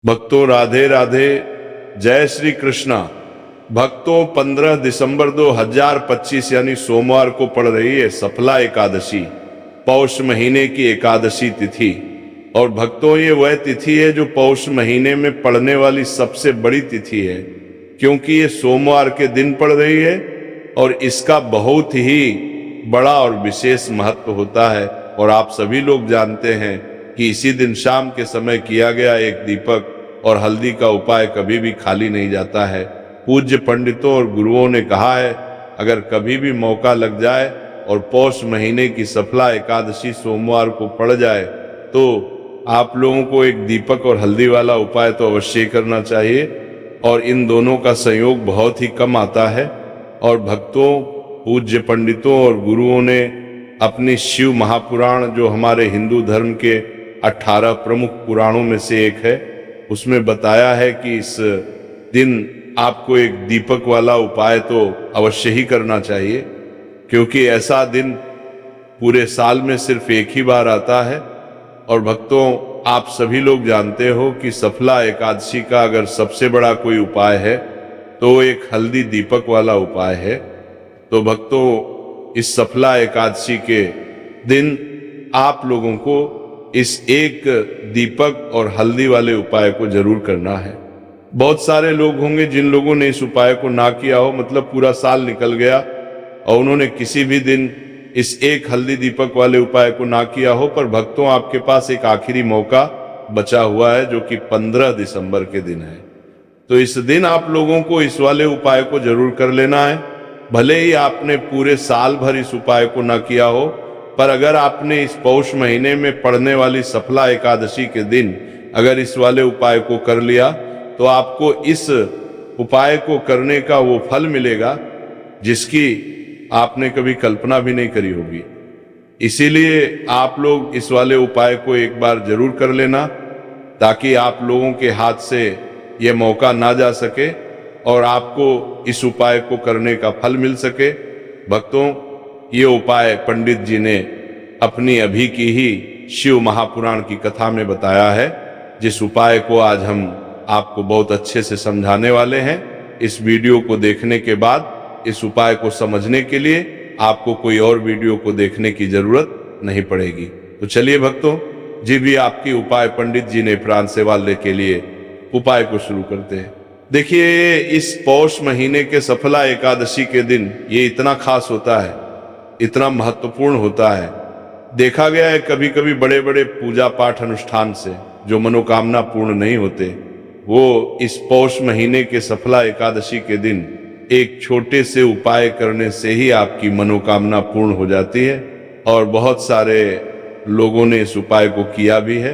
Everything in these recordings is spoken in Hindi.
भक्तों राधे राधे, जय श्री कृष्णा। भक्तों 15 दिसंबर 2025 यानी सोमवार को पड़ रही है सफला एकादशी, पौष महीने की एकादशी तिथि। और भक्तों ये वह तिथि है जो पौष महीने में पड़ने वाली सबसे बड़ी तिथि है, क्योंकि ये सोमवार के दिन पड़ रही है और इसका बहुत ही बड़ा और विशेष महत्व होता है। और आप सभी लोग जानते हैं कि इसी दिन शाम के समय किया गया एक दीपक और हल्दी का उपाय कभी भी खाली नहीं जाता है। पूज्य पंडितों और गुरुओं ने कहा है, अगर कभी भी मौका लग जाए और पौष महीने की सफला एकादशी सोमवार को पड़ जाए तो आप लोगों को एक दीपक और हल्दी वाला उपाय तो अवश्य करना चाहिए। और इन दोनों का संयोग बहुत ही कम आता है। और भक्तों, पूज्य पंडितों और गुरुओं ने अपनी शिव महापुराण, जो हमारे हिंदू धर्म के 18 प्रमुख पुराणों में से एक है, उसमें बताया है कि इस दिन आपको एक दीपक वाला उपाय तो अवश्य ही करना चाहिए, क्योंकि ऐसा दिन पूरे साल में सिर्फ एक ही बार आता है। और भक्तों, आप सभी लोग जानते हो कि सफला एकादशी का अगर सबसे बड़ा कोई उपाय है तो वो एक हल्दी दीपक वाला उपाय है। तो भक्तों, इस सफला एकादशी के दिन आप लोगों को इस एक दीपक और हल्दी वाले उपाय को जरूर करना है। बहुत सारे लोग होंगे जिन लोगों ने इस उपाय को ना किया हो, मतलब पूरा साल निकल गया और उन्होंने किसी भी दिन इस एक हल्दी दीपक वाले उपाय को ना किया हो। पर भक्तों, आपके पास एक आखिरी मौका बचा हुआ है जो कि 15 दिसंबर के दिन है। तो इस दिन आप लोगों को इस वाले उपाय को जरूर कर लेना है। भले ही आपने पूरे साल भर इस उपाय को ना किया हो, पर अगर आपने इस पौष महीने में पड़ने वाली सफला एकादशी के दिन अगर इस वाले उपाय को कर लिया तो आपको इस उपाय को करने का वो फल मिलेगा जिसकी आपने कभी कल्पना भी नहीं करी होगी। इसीलिए आप लोग इस वाले उपाय को एक बार जरूर कर लेना, ताकि आप लोगों के हाथ से ये मौका ना जा सके और आपको इस उपाय को करने का फल मिल सके। भक्तों, ये उपाय पंडित जी ने अपनी अभी की ही शिव महापुराण की कथा में बताया है, जिस उपाय को आज हम आपको बहुत अच्छे से समझाने वाले हैं। इस वीडियो को देखने के बाद इस उपाय को समझने के लिए आपको कोई और वीडियो को देखने की जरूरत नहीं पड़ेगी। तो चलिए भक्तों, जी भी आपकी उपाय पंडित जी ने प्राण सेवाल्य के लिए उपाय को शुरू करते हैं। देखिए, इस पौष महीने के सफला एकादशी के दिन ये इतना खास होता है, इतना महत्वपूर्ण होता है। देखा गया है कभी कभी बड़े बड़े पूजा पाठ अनुष्ठान से जो मनोकामना पूर्ण नहीं होते, वो इस पौष महीने के सफला एकादशी के दिन एक छोटे से उपाय करने से ही आपकी मनोकामना पूर्ण हो जाती है। और बहुत सारे लोगों ने इस उपाय को किया भी है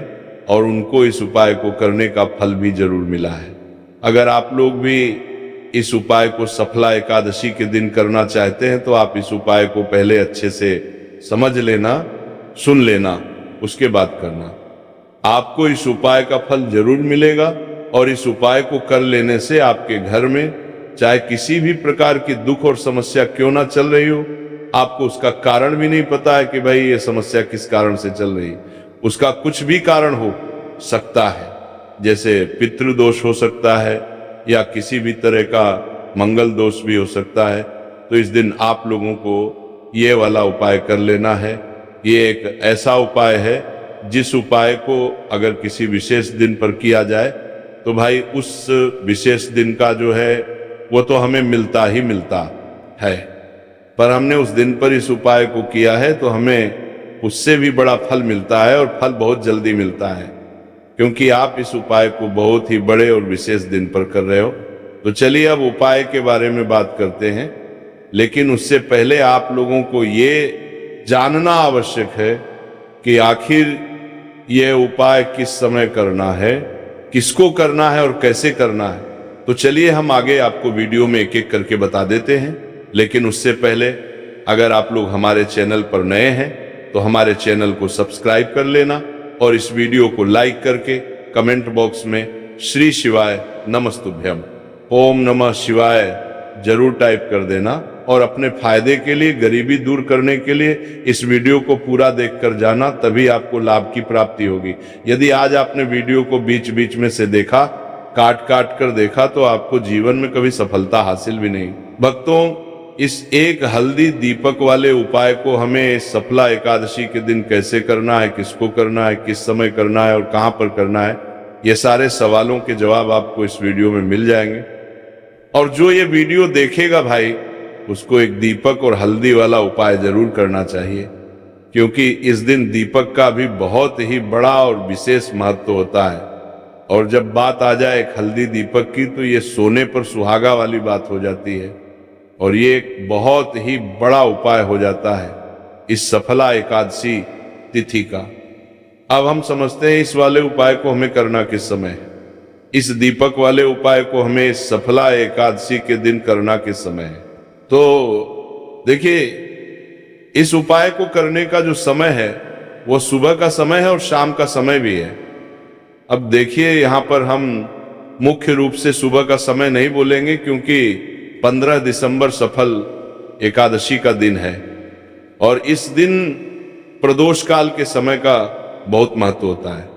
और उनको इस उपाय को करने का फल भी जरूर मिला है। अगर आप लोग भी इस उपाय को सफला एकादशी के दिन करना चाहते हैं तो आप इस उपाय को पहले अच्छे से समझ लेना, सुन लेना, उसके बाद करना। आपको इस उपाय का फल जरूर मिलेगा। और इस उपाय को कर लेने से आपके घर में चाहे किसी भी प्रकार की दुख और समस्या क्यों ना चल रही हो, आपको उसका कारण भी नहीं पता है कि भाई ये समस्या किस कारण से चल रही, उसका कुछ भी कारण हो सकता है। जैसे पितृदोष हो सकता है या किसी भी तरह का मंगल दोष भी हो सकता है। तो इस दिन आप लोगों को ये वाला उपाय कर लेना है। ये एक ऐसा उपाय है जिस उपाय को अगर किसी विशेष दिन पर किया जाए तो भाई उस विशेष दिन का जो है वो तो हमें मिलता ही मिलता है, पर हमने उस दिन पर इस उपाय को किया है तो हमें उससे भी बड़ा फल मिलता है, और फल बहुत जल्दी मिलता है, क्योंकि आप इस उपाय को बहुत ही बड़े और विशेष दिन पर कर रहे हो। तो चलिए अब उपाय के बारे में बात करते हैं, लेकिन उससे पहले आप लोगों को ये जानना आवश्यक है कि आखिर यह उपाय किस समय करना है, किसको करना है और कैसे करना है। तो चलिए हम आगे आपको वीडियो में एक एक करके बता देते हैं। लेकिन उससे पहले अगर आप लोग हमारे चैनल पर नए हैं तो हमारे चैनल को सब्सक्राइब कर लेना और इस वीडियो को लाइक करके कमेंट बॉक्स में श्री शिवाय नमस्तुभ्यम, ओम नमः शिवाय, जरूर टाइप कर देना और अपने फायदे के लिए, गरीबी दूर करने के लिए इस वीडियो को पूरा देखकर जाना, तभी आपको लाभ की प्राप्ति होगी। यदि आज आपने वीडियो को बीच बीच में से देखा, काट काट कर देखा, तो आपको जीवन में कभी सफलता हासिल भी नहीं। भक्तों, इस एक हल्दी दीपक वाले उपाय को हमें सफला एकादशी के दिन कैसे करना है, किसको करना है, किस समय करना है और कहां पर करना है, ये सारे सवालों के जवाब आपको इस वीडियो में मिल जाएंगे। और जो ये वीडियो देखेगा भाई, उसको एक दीपक और हल्दी वाला उपाय जरूर करना चाहिए, क्योंकि इस दिन दीपक का भी बहुत ही बड़ा और विशेष महत्व होता है। और जब बात आ जाए एक हल्दी दीपक की, तो ये सोने पर सुहागा वाली बात हो जाती है और ये एक बहुत ही बड़ा उपाय हो जाता है इस सफला एकादशी तिथि का। अब हम समझते हैं इस वाले उपाय को हमें करना किस समय है। इस दीपक वाले उपाय को हमें सफला एकादशी के दिन करना किस समय है। तो देखिए, इस उपाय को करने का जो समय है वो सुबह का समय है और शाम का समय भी है। अब देखिए, यहां पर हम मुख्य रूप से सुबह का समय नहीं बोलेंगे, क्योंकि 15 दिसंबर सफल एकादशी का दिन है और इस दिन प्रदोष काल के समय का बहुत महत्व होता है।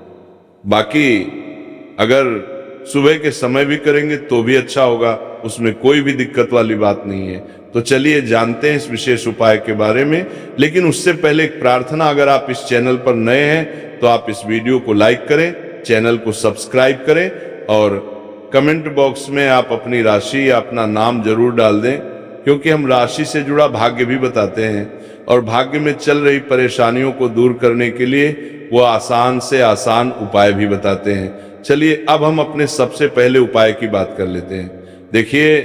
बाकी अगर सुबह के समय भी करेंगे तो भी अच्छा होगा, उसमें कोई भी दिक्कत वाली बात नहीं है। तो चलिए जानते हैं इस विशेष उपाय के बारे में। लेकिन उससे पहले एक प्रार्थना, अगर आप इस चैनल पर नए हैं तो आप इस वीडियो को लाइक करें, चैनल को सब्सक्राइब करें और कमेंट बॉक्स में आप अपनी राशि या अपना नाम जरूर डाल दें, क्योंकि हम राशि से जुड़ा भाग्य भी बताते हैं और भाग्य में चल रही परेशानियों को दूर करने के लिए वो आसान से आसान उपाय भी बताते हैं। चलिए अब हम अपने सबसे पहले उपाय की बात कर लेते हैं। देखिए,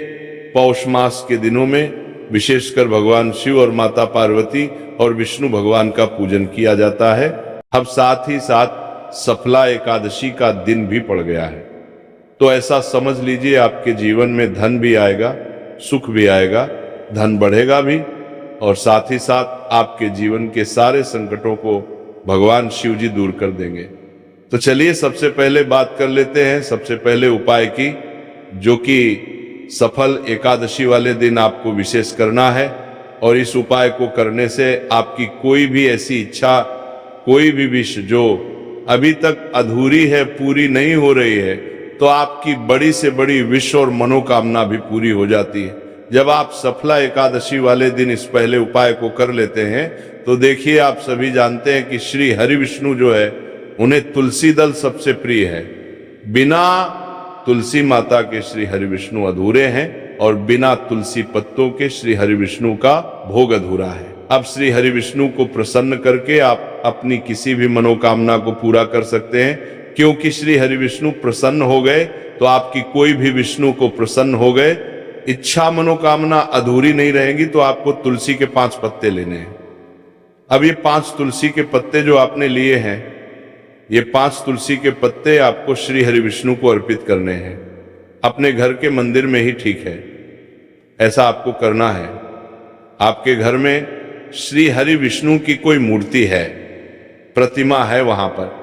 पौष मास के दिनों में विशेषकर भगवान शिव और माता पार्वती और विष्णु भगवान का पूजन किया जाता है। अब साथ ही साथ सफला एकादशी का दिन भी पड़ गया है, तो ऐसा समझ लीजिए आपके जीवन में धन भी आएगा, सुख भी आएगा, धन बढ़ेगा भी और साथ ही साथ आपके जीवन के सारे संकटों को भगवान शिव जी दूर कर देंगे। तो चलिए सबसे पहले बात कर लेते हैं सबसे पहले उपाय की, जो कि सफल एकादशी वाले दिन आपको विशेष करना है। और इस उपाय को करने से आपकी कोई भी ऐसी इच्छा, कोई भी विश जो अभी तक अधूरी है, पूरी नहीं हो रही है, तो आपकी बड़ी से बड़ी विश और मनोकामना भी पूरी हो जाती है। जब आप सफला एकादशी वाले दिन इस पहले उपाय को कर लेते हैं, तो देखिए, आप सभी जानते हैं कि श्री हरि विष्णु जो है, उन्हें तुलसी दल सबसे प्रिय है। बिना तुलसी माता के श्री हरि विष्णु अधूरे हैं और बिना तुलसी पत्तों के श्री हरि विष्णु का भोग अधूरा है। अब श्री हरि विष्णु को प्रसन्न करके आप अपनी किसी भी मनोकामना को पूरा कर सकते हैं, क्योंकि श्री हरि विष्णु प्रसन्न हो गए तो आपकी कोई भी विष्णु को प्रसन्न हो गए। इच्छा मनोकामना अधूरी नहीं रहेंगी, तो आपको तुलसी के 5 पत्ते लेने हैं। अब ये 5 तुलसी के पत्ते जो आपने लिए हैं, ये 5 तुलसी के पत्ते आपको श्री हरि विष्णु को अर्पित करने हैं। अपने घर के मंदिर में ही ठीक है, ऐसा आपको करना है। आपके घर में श्री हरि विष्णु की कोई मूर्ति है, प्रतिमा है, वहां पर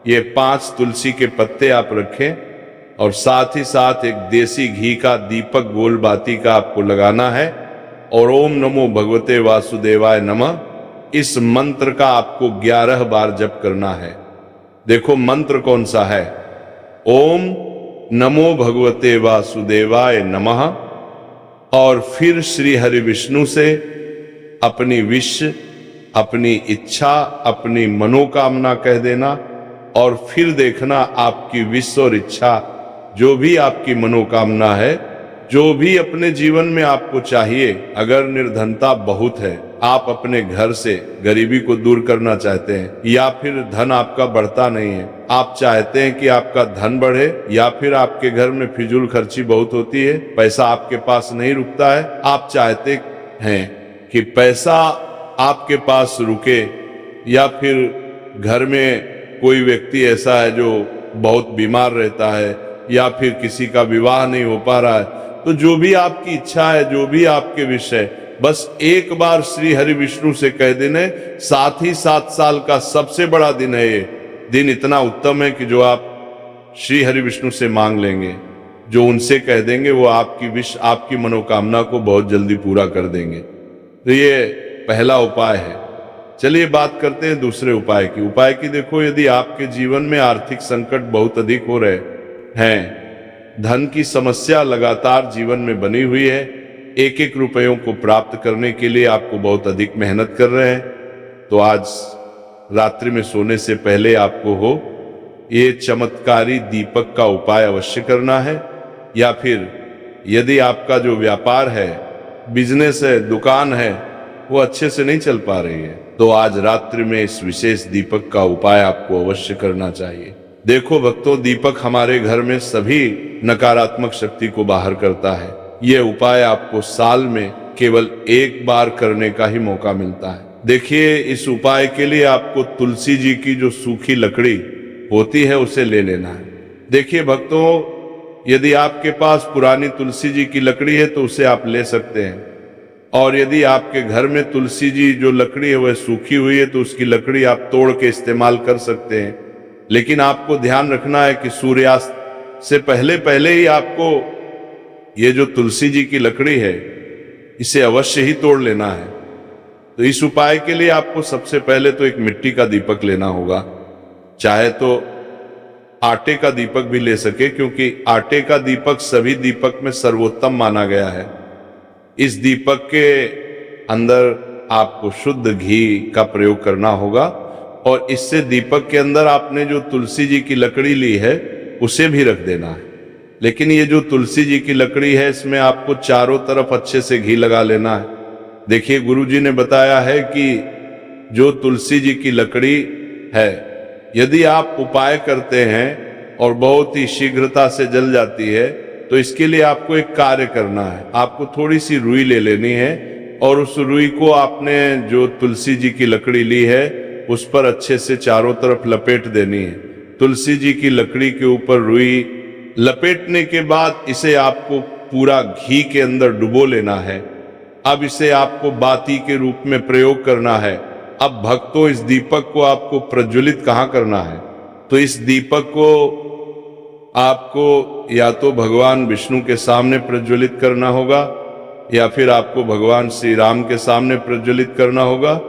ये 5 तुलसी के पत्ते आप रखें और साथ ही साथ एक देसी घी का दीपक गोल बाती का आपको लगाना है और ओम नमो भगवते वासुदेवाय नमः, इस मंत्र का आपको 11 बार जप करना है। देखो मंत्र कौन सा है, ओम नमो भगवते वासुदेवाय नमः। और फिर श्री हरि विष्णु से अपनी विश, अपनी इच्छा, अपनी मनोकामना कह देना और फिर देखना आपकी विश और इच्छा, जो भी आपकी मनोकामना है, जो भी अपने जीवन में आपको चाहिए। अगर निर्धनता बहुत है, आप अपने घर से गरीबी को दूर करना चाहते हैं, या फिर धन आपका बढ़ता नहीं है, आप चाहते हैं कि आपका धन बढ़े, या फिर आपके घर में फिजूल खर्ची बहुत होती है, पैसा आपके पास नहीं रुकता है, आप चाहते हैं कि पैसा आपके पास रुके, या फिर घर में कोई व्यक्ति ऐसा है जो बहुत बीमार रहता है, या फिर किसी का विवाह नहीं हो पा रहा है, तो जो भी आपकी इच्छा है, जो भी आपके विषय, बस एक बार श्री हरि विष्णु से कह देने। साथ ही 7 साल का सबसे बड़ा दिन है ये दिन, इतना उत्तम है कि जो आप श्री हरि विष्णु से मांग लेंगे, जो उनसे कह देंगे वो आपकी विश, आपकी मनोकामना को बहुत जल्दी पूरा कर देंगे। तो ये पहला उपाय है। चलिए बात करते हैं दूसरे उपाय की। उपाय की देखो, यदि आपके जीवन में आर्थिक संकट बहुत अधिक हो रहे हैं, धन की समस्या लगातार जीवन में बनी हुई है, एक एक रुपयों को प्राप्त करने के लिए आपको बहुत अधिक मेहनत कर रहे हैं, तो आज रात्रि में सोने से पहले आपको हो ये चमत्कारी दीपक का उपाय अवश्य करना है। या फिर यदि आपका जो व्यापार है, बिजनेस है, दुकान है, वो अच्छे से नहीं चल पा रही है, तो आज रात्रि में इस विशेष दीपक का उपाय आपको अवश्य करना चाहिए। देखो भक्तों, दीपक हमारे घर में सभी नकारात्मक शक्ति को बाहर करता है। ये उपाय आपको साल में केवल एक बार करने का ही मौका मिलता है। देखिए, इस उपाय के लिए आपको तुलसी जी की जो सूखी लकड़ी होती है उसे ले लेना है। देखिए भक्तों, यदि आपके पास पुरानी तुलसी जी की लकड़ी है तो उसे आप ले सकते हैं, और यदि आपके घर में तुलसी जी जो लकड़ी है वह सूखी हुई है तो उसकी लकड़ी आप तोड़ के इस्तेमाल कर सकते हैं। लेकिन आपको ध्यान रखना है कि सूर्यास्त से पहले पहले ही आपको ये जो तुलसी जी की लकड़ी है इसे अवश्य ही तोड़ लेना है। तो इस उपाय के लिए आपको सबसे पहले तो एक मिट्टी का दीपक लेना होगा, चाहे तो आटे का दीपक भी ले सके, क्योंकि आटे का दीपक सभी दीपक में सर्वोत्तम माना गया है। इस दीपक के अंदर आपको शुद्ध घी का प्रयोग करना होगा, और इससे दीपक के अंदर आपने जो तुलसी जी की लकड़ी ली है उसे भी रख देना है। लेकिन ये जो तुलसी जी की लकड़ी है इसमें आपको चारों तरफ अच्छे से घी लगा लेना है। देखिए, गुरु जी ने बताया है कि जो तुलसी जी की लकड़ी है, यदि आप उपाय करते हैं और बहुत ही शीघ्रता से जल जाती है, तो इसके लिए आपको एक कार्य करना है। आपको थोड़ी सी रुई ले लेनी है, और उस रुई को आपने जो तुलसी जी की लकड़ी ली है उस पर अच्छे से चारों तरफ लपेट देनी है। तुलसी जी की लकड़ी के ऊपर रुई लपेटने के बाद इसे आपको पूरा घी के अंदर डुबो लेना है। अब इसे आपको बाती के रूप में प्रयोग करना है। अब भक्तों, इस दीपक को आपको प्रज्वलित कहाँ करना है? तो इस दीपक को आपको या तो भगवान विष्णु के सामने प्रज्वलित करना होगा, या फिर आपको भगवान श्री राम के सामने प्रज्वलित करना होगा,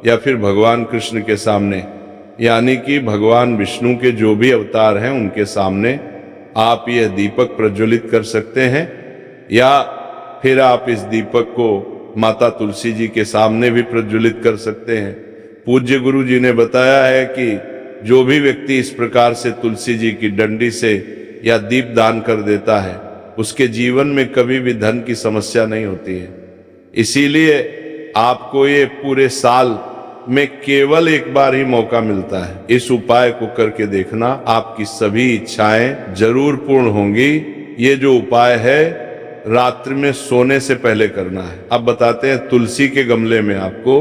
या फिर भगवान कृष्ण के सामने, यानी कि भगवान विष्णु के जो भी अवतार हैं उनके सामने आप यह दीपक प्रज्वलित कर सकते हैं। या फिर आप इस दीपक को माता तुलसी जी के सामने भी प्रज्वलित कर सकते हैं। पूज्य गुरु जी ने बताया है कि जो भी व्यक्ति इस प्रकार से तुलसी जी की डंडी से या दीप दान कर देता है, उसके जीवन में कभी भी धन की समस्या नहीं होती है। इसीलिए आपको ये पूरे साल में केवल एक बार ही मौका मिलता है। इस उपाय को करके देखना, आपकी सभी इच्छाएं जरूर पूर्ण होंगी। ये जो उपाय है रात्रि में सोने से पहले करना है। अब बताते हैं तुलसी के गमले में आपको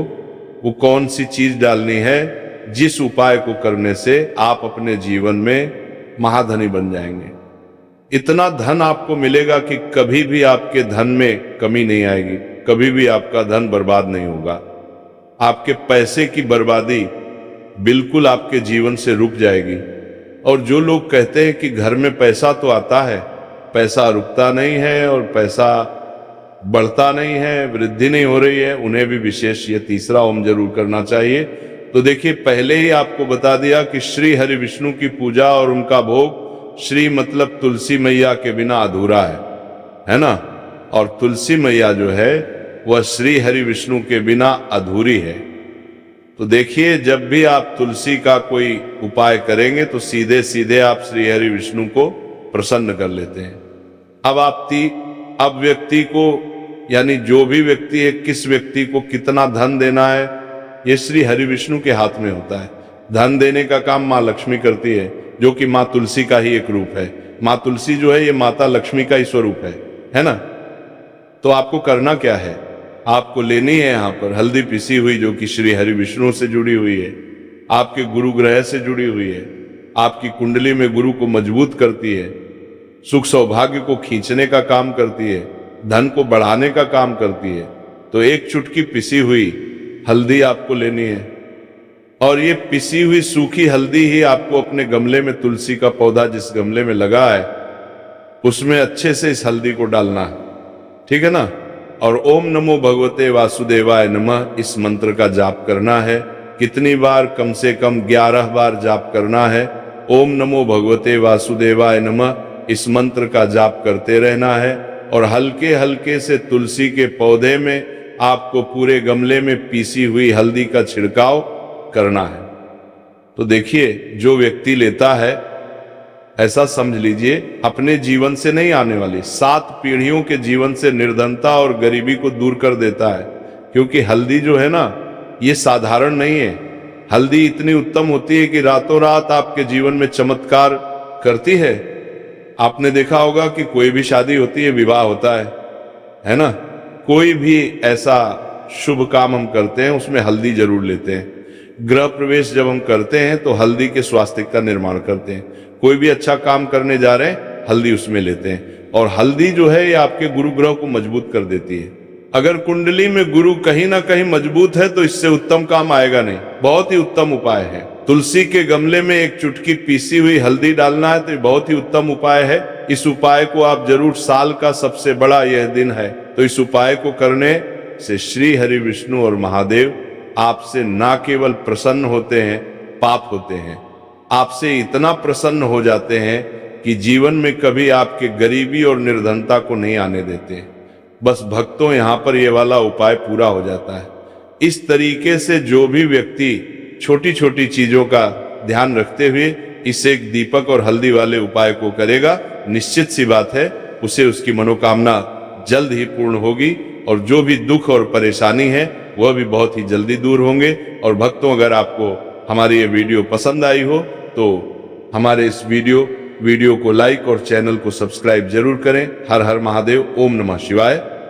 वो कौन सी चीज डालनी है जिस उपाय को करने से आप अपने जीवन में महाधनी बन जाएंगे। इतना धन आपको मिलेगा कि कभी भी आपके धन में कमी नहीं आएगी, कभी भी आपका धन बर्बाद नहीं होगा। आपके पैसे की बर्बादी बिल्कुल आपके जीवन से रुक जाएगी। और जो लोग कहते हैं कि घर में पैसा तो आता है, पैसा रुकता नहीं है और पैसा बढ़ता नहीं है, वृद्धि नहीं हो रही है, उन्हें भी विशेष ये तीसरा ओम जरूर करना चाहिए। तो देखिए, पहले ही आपको बता दिया कि श्री हरि विष्णु की पूजा और उनका भोग श्री मतलब तुलसी मैया के बिना अधूरा है ना। और तुलसी मैया जो है वह श्री हरि विष्णु के बिना अधूरी है। तो देखिए, जब भी आप तुलसी का कोई उपाय करेंगे तो सीधे सीधे आप श्री हरि विष्णु को प्रसन्न कर लेते हैं। अब व्यक्ति को, यानी जो भी व्यक्ति है, किस व्यक्ति को कितना धन देना है, ये श्री हरि विष्णु के हाथ में होता है। धन देने का काम माँ लक्ष्मी करती है, जो कि माँ तुलसी का ही एक रूप है। माँ तुलसी जो है ये माता लक्ष्मी का ही स्वरूप है ना। तो आपको करना क्या है, आपको लेनी है यहाँ पर हल्दी पिसी हुई, जो कि श्री हरि विष्णु से जुड़ी हुई है, आपके गुरु ग्रह से जुड़ी हुई है, आपकी कुंडली में गुरु को मजबूत करती है, सुख सौभाग्य को खींचने का काम करती है, धन को बढ़ाने का काम करती है। तो एक चुटकी पिसी हुई हल्दी आपको लेनी है, और ये पिसी हुई सूखी हल्दी ही आपको अपने गमले में, तुलसी का पौधा जिस गमले में लगा है उसमें अच्छे से इस हल्दी को डालना है, ठीक है ना। और ओम नमो भगवते वासुदेवाय नमः इस मंत्र का जाप करना है। कितनी बार? कम से कम 11 बार जाप करना है। ओम नमो भगवते वासुदेवाय नमः इस मंत्र का जाप करते रहना है। और हल्के हल्के से तुलसी के पौधे में आपको पूरे गमले में पीसी हुई हल्दी का छिड़काव करना है। तो देखिए, जो व्यक्ति लेता है, ऐसा समझ लीजिए अपने जीवन से नहीं आने वाली 7 पीढ़ियों के जीवन से निर्धनता और गरीबी को दूर कर देता है। क्योंकि हल्दी जो है ना, ये साधारण नहीं है। हल्दी इतनी उत्तम होती है कि रातों रात आपके जीवन में चमत्कार करती है। आपने देखा होगा कि कोई भी शादी होती है, विवाह होता है ना, कोई भी ऐसा शुभ काम हम करते हैं उसमें हल्दी जरूर लेते हैं। गृह प्रवेश जब हम करते हैं तो हल्दी के स्वास्तिक का निर्माण करते हैं। कोई भी अच्छा काम करने जा रहे हैं, हल्दी उसमें लेते हैं। और हल्दी जो है ये आपके गुरु ग्रह को मजबूत कर देती है। अगर कुंडली में गुरु कहीं ना कहीं मजबूत है तो इससे उत्तम काम आएगा नहीं। बहुत ही उत्तम उपाय है। तुलसी के गमले में एक चुटकी पीसी हुई हल्दी डालना है, तो ये बहुत ही उत्तम उपाय है। इस उपाय को आप जरूर, साल का सबसे बड़ा यह दिन है, तो इस उपाय को करने से श्री हरि विष्णु और महादेव आपसे ना केवल प्रसन्न होते हैं, पाप होते हैं, आपसे इतना प्रसन्न हो जाते हैं कि जीवन में कभी आपके गरीबी और निर्धनता को नहीं आने देते। बस भक्तों, यहाँ पर ये वाला उपाय पूरा हो जाता है। इस तरीके से जो भी व्यक्ति छोटी छोटी चीजों का ध्यान रखते हुए इस एक दीपक और हल्दी वाले उपाय को करेगा, निश्चित सी बात है उसे उसकी मनोकामना जल्द ही पूर्ण होगी। और जो भी दुख और परेशानी है वह भी बहुत ही जल्दी दूर होंगे। और भक्तों, अगर आपको हमारी ये वीडियो पसंद आई हो तो हमारे इस वीडियो को लाइक और चैनल को सब्सक्राइब जरूर करें। हर हर महादेव। ओम नमः शिवाय।